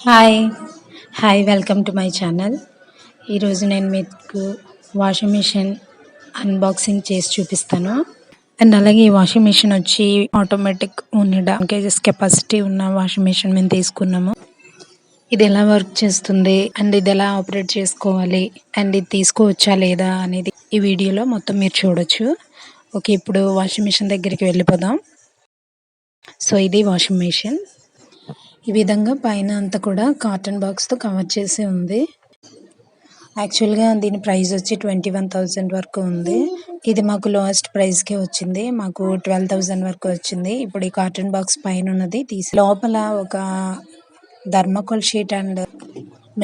Hi hi welcome to my channel. ఈరోజు నేను మీకు వాషింగ్ మిషన్ అన్బాక్సింగ్ చేసి చూపిస్తాను. అండ్ అలాగే ఈ వాషింగ్ మిషన్ వచ్చి ఆటోమేటిక్ Onida 7 kg కెపాసిటీ ఉన్న వాషింగ్ మిషన్ మేము తీసుకున్నాము. ఇది ఎలా వర్క్ చేస్తుంది అండ్ ఇది ఎలా ఆపరేట్ చేసుకోవాలి అండ్ ఇది తీసుకోవచ్చా లేదా అనేది ఈ వీడియోలో మొత్తం మీరు చూడొచ్చు. ఓకే, ఇప్పుడు వాషింగ్ మిషన్ దగ్గరికి వెళ్ళిపోదాం. సో ఇది వాషింగ్ మిషన్. ఈ విధంగా పైన అంతా కూడా కాటన్ బాక్స్తో కవర్ చేసి ఉంది. యాక్చువల్గా దీని ప్రైస్ వచ్చి 21,000 వరకు ఉంది. ఇది మాకు లోయెస్ట్ ప్రైస్కే వచ్చింది. మాకు 12,000 వరకు వచ్చింది. ఇప్పుడు ఈ కాటన్ బాక్స్ పైన ఉన్నది తీసి లోపల ఒక థర్మాకోల్ షీట్ అండ్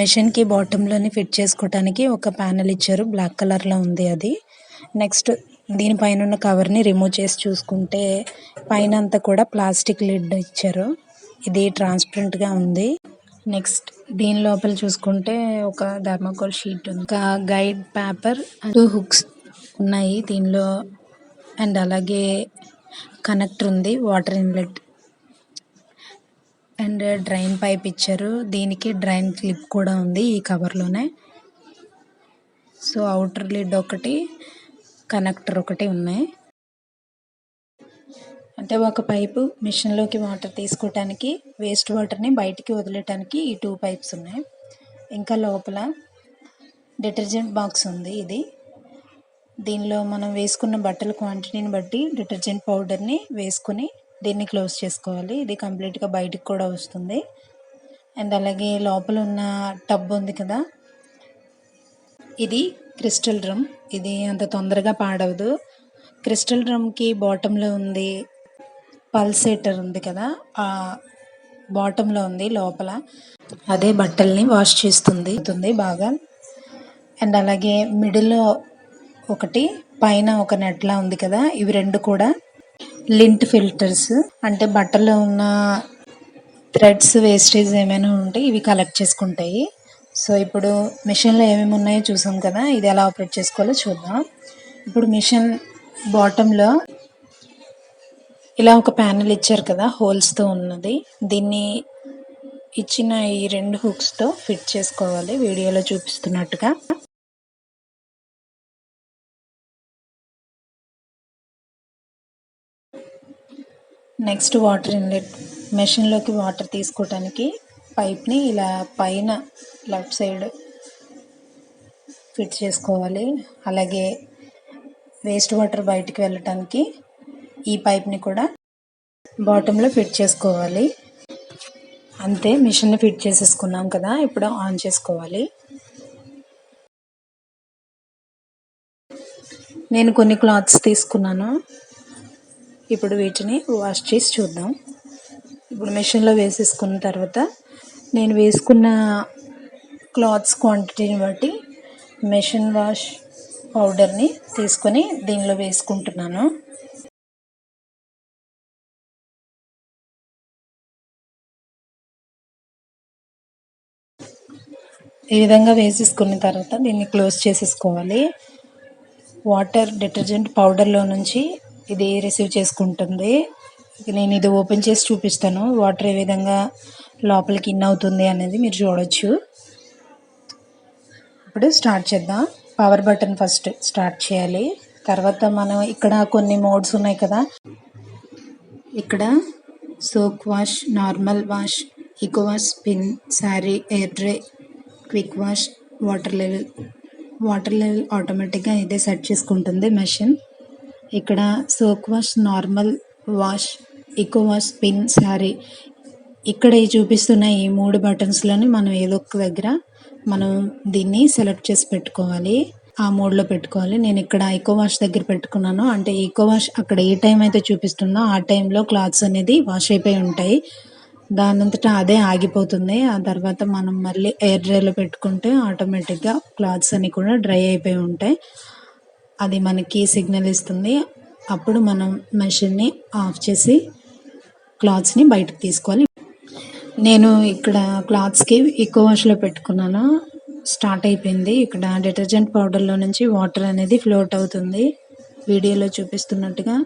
మెషిన్కి బాటంలోని ఫిట్ చేసుకోవడానికి ఒక ప్యానెల్ ఇచ్చారు. బ్లాక్ కలర్లో ఉంది అది. నెక్స్ట్ దీనిపైన ఉన్న కవర్ని రిమూవ్ చేసి చూసుకుంటే పైన అంతా కూడా ప్లాస్టిక్ లిడ్ ఇచ్చారు. ఇది ట్రాన్స్పరెంట్గా ఉంది. నెక్స్ట్ దీని లోపల చూసుకుంటే ఒక థర్మాకోల్ షీట్ ఉంది, ఒక గైడ్ పేపర్, 2 హుక్స్ ఉన్నాయి దీనిలో. అండ్ అలాగే కనెక్టర్ ఉంది, water inlet and drain pipe ఇచ్చారు. దీనికి డ్రైన్ క్లిప్ కూడా ఉంది ఈ కవర్లోనే. సో అవుటర్ లిడ్ ఒకటి, కనెక్టర్ ఒకటి ఉన్నాయి. అంటే ఒక పైపు మిషన్లోకి వాటర్ తీసుకోవటానికి, వేస్ట్ వాటర్ని బయటికి వదిలేయటానికి ఈ 2 పైప్స్ ఉన్నాయి. ఇంకా లోపల డిటర్జెంట్ బాక్స్ ఉంది. ఇది దీనిలో మనం వేసుకున్న బట్టల క్వాంటిటీని బట్టి డిటర్జెంట్ పౌడర్ని వేసుకొని దీన్ని క్లోజ్ చేసుకోవాలి. ఇది కంప్లీట్గా బయటికి కూడా వస్తుంది. అండ్ అలాగే లోపల ఉన్న టబ్ ఉంది కదా, ఇది క్రిస్టల్ డ్రమ్. ఇది అంత తొందరగా పాడవదు. క్రిస్టల్ డ్రమ్కి బాటంలో ఉంది పల్సేటర్ ఉంది కదా, ఆ బాటంలో ఉంది లోపల. అదే బట్టల్ని వాష్ చేస్తుంది బాగా. అండ్ అలాగే మిడిల్లో ఒకటి, పైన ఒక నెట్లా ఉంది కదా, ఇవి రెండు కూడా లింట్ ఫిల్టర్స్. అంటే బట్టల్లో ఉన్న థ్రెడ్స్ వేస్టేజ్ ఏమైనా ఉంటే ఇవి కలెక్ట్ చేసుకుంటాయి. సో ఇప్పుడు మిషన్లో ఏమేమి ఉన్నాయో చూసాం కదా, ఇది ఎలా ఆపరేట్ చేసుకోవాలో చూద్దాం. ఇప్పుడు మిషన్ బాటంలో ఇలా ఒక ప్యానెల్ ఇచ్చారు కదా, హోల్స్తో ఉన్నది. దీన్ని ఇచ్చిన ఈ 2 హుక్స్తో ఫిట్ చేసుకోవాలి వీడియోలో చూపిస్తున్నట్టుగా. Next water inlet. మెషిన్లోకి వాటర్ తీసుకోవటానికి పైప్ని ఇలా పైన లెఫ్ట్ సైడ్ ఫిట్ చేసుకోవాలి. అలాగే వేస్ట్ వాటర్ బయటికి వెళ్ళటానికి ఈ పైప్ని కూడా బాటంలో ఫిట్ చేసుకోవాలి. అంతే, మిషన్ని ఫిట్ చేసేసుకున్నాం కదా, ఇప్పుడు ఆన్ చేసుకోవాలి. నేను కొన్ని క్లాత్స్ తీసుకున్నాను. ఇప్పుడు వీటిని వాష్ చేసి చూద్దాం. ఇప్పుడు మిషన్లో వేసేసుకున్న తర్వాత నేను వేసుకున్న క్లాత్స్ క్వాంటిటీని బట్టి మెషిన్ వాష్ పౌడర్ని తీసుకొని దీనిలో వేసుకుంటున్నాను. ఈ విధంగా వేసేసుకున్న తర్వాత దీన్ని క్లోజ్ చేసేసుకోవాలి. వాటర్ డిటర్జెంట్ పౌడర్లో నుంచి ఇది రిసీవ్ చేసుకుంటుంది. నేను ఇది ఓపెన్ చేసి చూపిస్తాను, వాటర్ ఏ విధంగా లోపలికి ఇన్ అవుతుంది అనేది మీరు చూడొచ్చు. ఇప్పుడు స్టార్ట్ చేద్దాం. పవర్ బటన్ ఫస్ట్ స్టార్ట్ చేయాలి. తర్వాత మనం ఇక్కడ కొన్ని మోడ్స్ ఉన్నాయి కదా, ఇక్కడ soak wash, normal wash, eco wash, spin, sari, air dry, quick wash, water level ఆటోమేటిక్గా ఇదే సెట్ చేసుకుంటుంది మెషిన్. ఇక్కడ soak wash, normal wash, eco wash, spin, sari, ఇక్కడ చూపిస్తున్న ఈ 3 బటన్స్లోని మనం ఏదో ఒక దగ్గర మనం దీన్ని సెలెక్ట్ చేసి పెట్టుకోవాలి. ఆ మోడ్లో పెట్టుకోవాలి. నేను ఇక్కడ ఈకో వాష్ దగ్గర పెట్టుకున్నాను. అంటే ఈకో వాష్ అక్కడ ఏ టైం అయితే చూపిస్తుందో ఆ టైంలో క్లాత్స్ అనేది వాష్ అయిపోయి ఉంటాయి. దానంతటా అదే ఆగిపోతుంది. ఆ తర్వాత మనం మళ్ళీ ఎయిర్ డ్రైలో పెట్టుకుంటే ఆటోమేటిక్గా క్లాత్స్ అన్నీ కూడా డ్రై అయిపోయి ఉంటాయి. అది మనకి సిగ్నల్ ఇస్తుంది. అప్పుడు మనం మెషిన్ని ఆఫ్ చేసి క్లాత్స్ని బయటకు తీసుకోవాలి. నేను ఇక్కడ క్లాత్స్కి ఈకో వాష్లో పెట్టుకున్నాను. స్టార్ట్ అయిపోయింది. ఇక్కడ డిటర్జెంట్ పౌడర్లో నుంచి వాటర్ అనేది ఫ్లోట్ అవుతుంది వీడియోలో చూపిస్తున్నట్టుగా.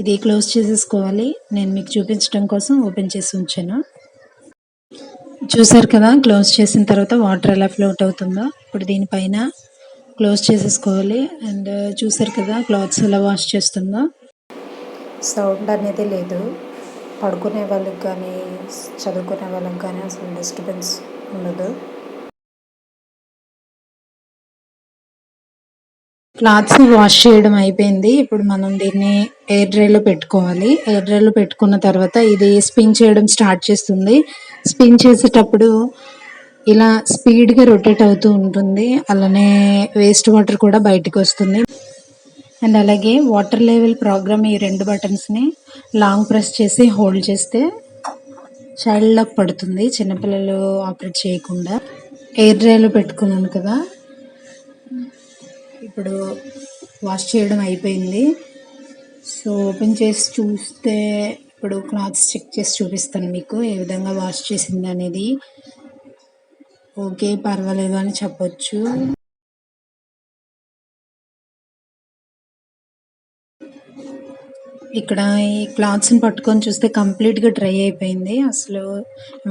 ఇది క్లోజ్ చేసేసుకోవాలి. నేను మీకు చూపించడం కోసం ఓపెన్ చేసి ఉంచాను. చూసారు కదా, క్లోజ్ చేసిన తర్వాత వాటర్ ఎలా ఫ్లోట్ అవుతుందో. ఇప్పుడు దీనిపైన క్లోజ్ చేసేసుకోవాలి. అండ్ చూసారు కదా క్లాత్స్ ఎలా వాష్ చేస్తుందో. సౌండ్ అనేది లేదు. పడుకునే వాళ్ళకి కానీ చదువుకునే వాళ్ళకి కానీ అసలు డిస్టర్బెన్స్ ఉండదు. క్లాత్స్ వాష్ చేయడం అయిపోయింది. ఇప్పుడు మనం దీన్ని ఎయిర్ డ్రైలో పెట్టుకోవాలి. ఎయిర్ డ్రైలో పెట్టుకున్న తర్వాత ఇది స్పిన్ చేయడం స్టార్ట్ చేస్తుంది. స్పిన్ చేసేటప్పుడు ఇలా స్పీడ్గా రొటేట్ అవుతూ ఉంటుంది. అలానే వేస్ట్ వాటర్ కూడా బయటకు వస్తుంది. అండ్ అలాగే వాటర్ లెవెల్ ప్రోగ్రామ్ ఈ 2 బటన్స్ని లాంగ్ ప్రెస్ చేసి హోల్డ్ చేస్తే చైల్డ్ లాక్ పడుతుంది, చిన్నపిల్లలు ఆపరేట్ చేయకుండా. ఎయిర్ డ్రైలో పెట్టుకున్నాను కదా, ఇప్పుడు వాష్ చేయడం అయిపోయింది. సో ఓపెన్ చేసి చూస్తే ఇప్పుడు క్లాత్స్ చెక్ చేసి చూపిస్తాను మీకు ఏ విధంగా వాష్ చేసింది అనేది. ఓకే, పర్వాలేదు అని చెప్పొచ్చు. ఇక్కడ ఈ క్లాత్స్ని పట్టుకొని చూస్తే కంప్లీట్గా డ్రై అయిపోయింది, అసలు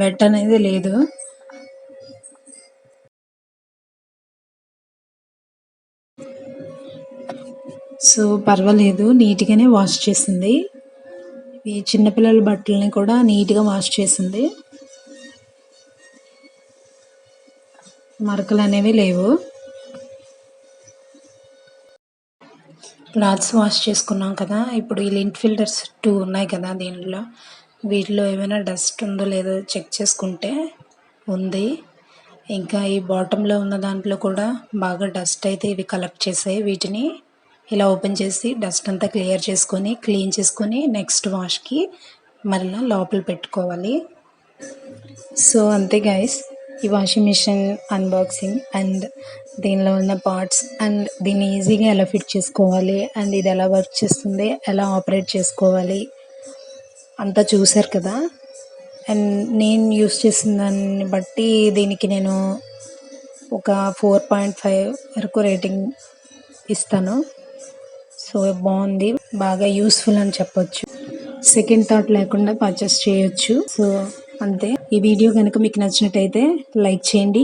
వెట్ అనేది లేదు. సో పర్వాలేదు, నీట్గానే వాష్ చేసింది. ఈ చిన్నపిల్లల బట్టలని కూడా నీట్గా వాష్ చేసింది. మరకలు అనేవి లేవు. క్లాత్స్ వాష్ చేసుకున్నాం కదా, ఇప్పుడు ఈ లింట్ ఫిల్టర్స్ 2 ఉన్నాయి కదా దీనిలో, వీటిలో ఏమైనా డస్ట్ ఉందో లేదో చెక్ చేసుకుంటే ఉంది. ఇంకా ఈ బాటంలో ఉన్న దాంట్లో కూడా బాగా డస్ట్ అయితే ఇవి కలెక్ట్ చేసాయి. వీటిని ఇలా ఓపెన్ చేసి డస్ట్ అంతా క్లియర్ చేసుకొని క్లీన్ చేసుకొని నెక్స్ట్ వాష్కి మళ్ళీ లోపల పెట్టుకోవాలి. సో అంతే గైస్, ఈ వాషింగ్ మిషన్ అన్బాక్సింగ్ అండ్ దీనిలో ఉన్న పార్ట్స్ అండ్ దీన్ని ఈజీగా ఎలా ఫిట్ చేసుకోవాలి అండ్ ఇది ఎలా వర్క్ చేస్తుంది, ఎలా ఆపరేట్ చేసుకోవాలి అంతా చూసారు కదా. అండ్ నేను యూస్ చేసిన దాన్ని బట్టి దీనికి నేను ఒక 4.5 వరకు రేటింగ్ ఇస్తాను. సో బాగుంది, బాగా యూస్ఫుల్ అని చెప్పొచ్చు. సెకండ్ థాట్ లేకుండా పర్చేస్ చేయొచ్చు. సో అంతే. ఈ వీడియో కనుక మీకు నచ్చినట్టయితే లైక్ చేయండి,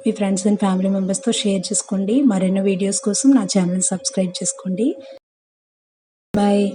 మీ ఫ్రెండ్స్ అండ్ ఫ్యామిలీ మెంబర్స్తో షేర్ చేసుకోండి. మరెన్నో వీడియోస్ కోసం నా ఛానల్ సబ్స్క్రైబ్ చేసుకోండి. బాయ్.